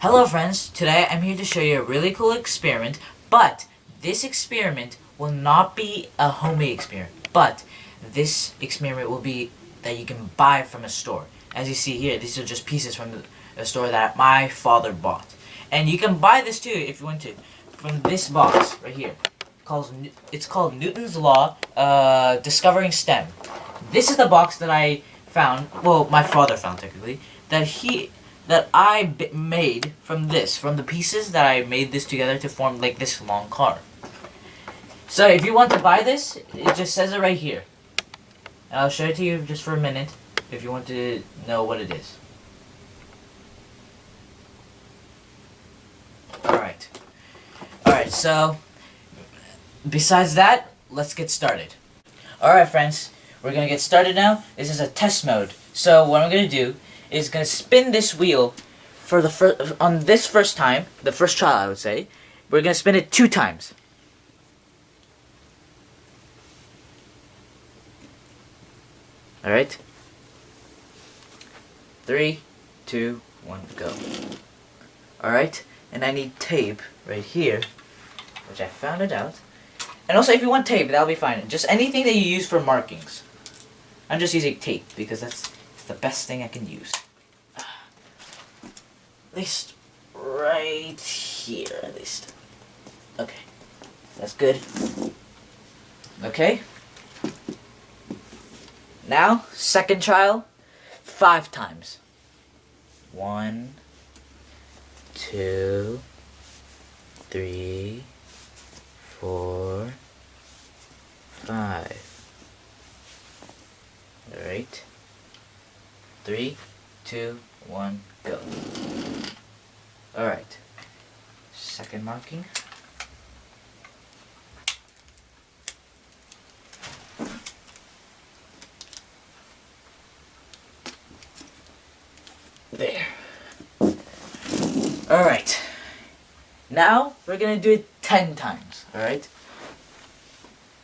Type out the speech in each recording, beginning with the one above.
Hello friends, today I'm here to show you a really cool experiment, but this experiment will not be a homemade experiment, but this experiment will be that you can buy from a store. As you see here, these are just pieces from the store that my father bought. And you can buy this too if you want to, from this box right here. It's called Newton's Law, Discovering STEM. This is the box that I found, well, my father found technically, that I made from the pieces that I made this together to form like this long car. So if you want to buy this, it just says it right here. And I'll show it to you just for a minute if you want to know what it is. Alright, so besides that, let's get started. Alright friends, we're gonna get started now. This is a test mode. So what I'm gonna do is gonna spin this wheel for the first time, the first trial I would say. We're gonna spin it 2 times. Alright? 3, 2, 1, go. Alright? And I need tape right here, which I found it out. And also if you want tape, that'll be fine. Just anything that you use for markings. I'm just using tape because it's the best thing I can use. At least right here, at least. Okay, that's good. Okay. Now, second trial, 5 times. 1, 2, 3, 4, 5. Alright. 3, 2, 1, go. Alright. Second marking. There. Alright. Now, we're gonna do it 10 times. Alright?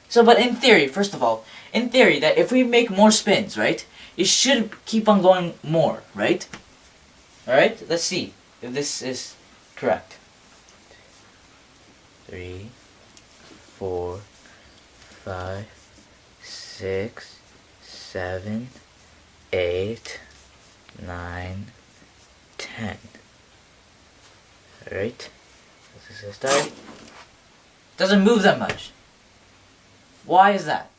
So, but in theory, first of all, in theory, that if we make more spins, right, it should keep on going more, right? Alright? Let's see if this is correct. 3, 4, 5, 6, 7, 8, 9, 10. Alright? This is a start. Doesn't move that much. Why is that?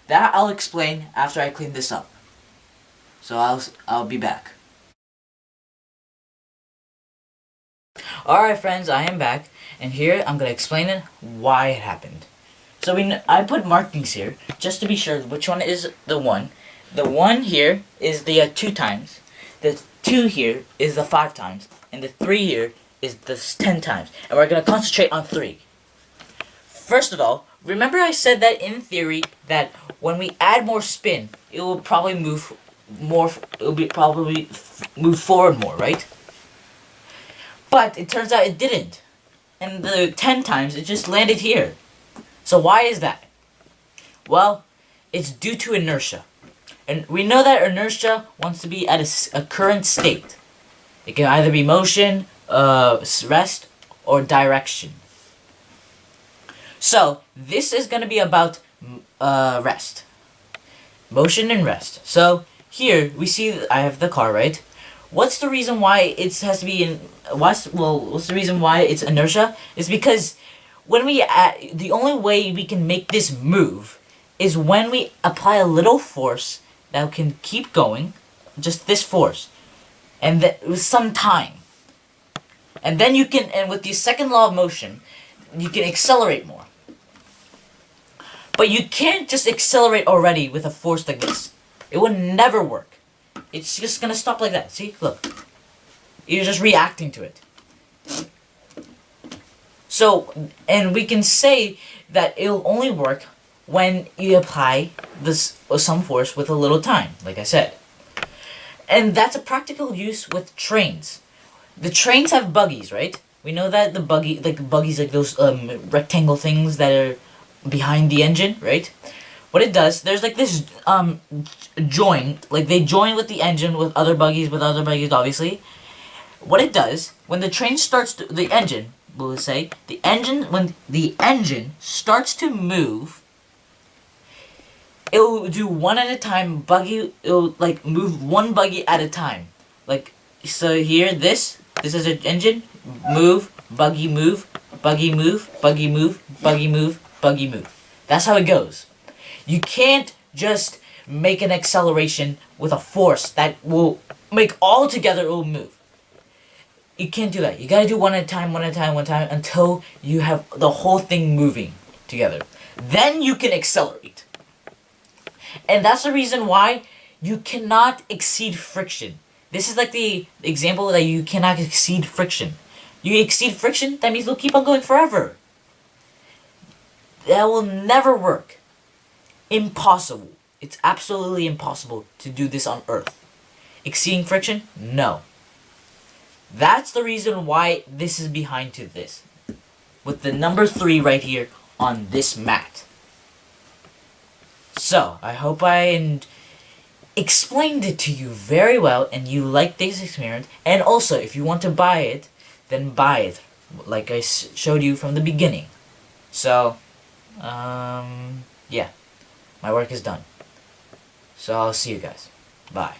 That I'll explain after I clean this up. So I'll be back. Alright friends, I am back, and here I'm gonna explain it why it happened. So I put markings here just to be sure which one is the one. The 1 here is the 2 times. The 2 here is the 5 times, and the 3 here is the 10 times. And we're gonna concentrate on 3. First of all, remember I said that in theory that when we add more spin, it will probably move more. It will probably move forward more, right? But it turns out it didn't, and the 10 times it just landed here. So why is that? Well, it's due to inertia, and we know that inertia wants to be at a current state. It can either be motion, rest, or direction. So, this is going to be about rest. Motion and rest. So, here, we see that I have the car, right? What's the reason why it has to be in... what's the reason why it's inertia? Is because when we the only way we can make this move is when we apply a little force that can keep going, just this force, and with some time. And then you can, and with the second law of motion, you can accelerate more. But you can't just accelerate already with a force like this. It would never work. It's just gonna stop like that. See? Look. You're just reacting to it. So, and we can say that it'll only work when you apply some force with a little time, like I said. And that's a practical use with trains. The trains have buggies, right? We know that the buggies like those rectangle things that are behind the engine, right? What it does, there's like this join, like they join with the engine with other buggies obviously, what it does, when the train starts to, the engine, we'll say, when the engine starts to move, it'll do one at a time, it'll like move one buggy at a time. Like, so here, this is an engine, move, buggy move, buggy move, buggy move, buggy move, buggy move. That's how it goes. You can't just make an acceleration with a force that will make all together it will move. You can't do that. You gotta do one at a time, one at a time, one time, until you have the whole thing moving together. Then you can accelerate. And that's the reason why you cannot exceed friction. This is like the example that you cannot exceed friction. You exceed friction, that means it'll keep on going forever. That will never work. Impossible. It's absolutely impossible to do this on Earth. Exceeding friction? No. That's the reason why this is behind to this. With the number 3 right here on this mat. So, I hope I explained it to you very well and you liked this experiment. And also, if you want to buy it, then buy it. Like I showed you from the beginning. So, yeah. My work is done. So I'll see you guys. Bye.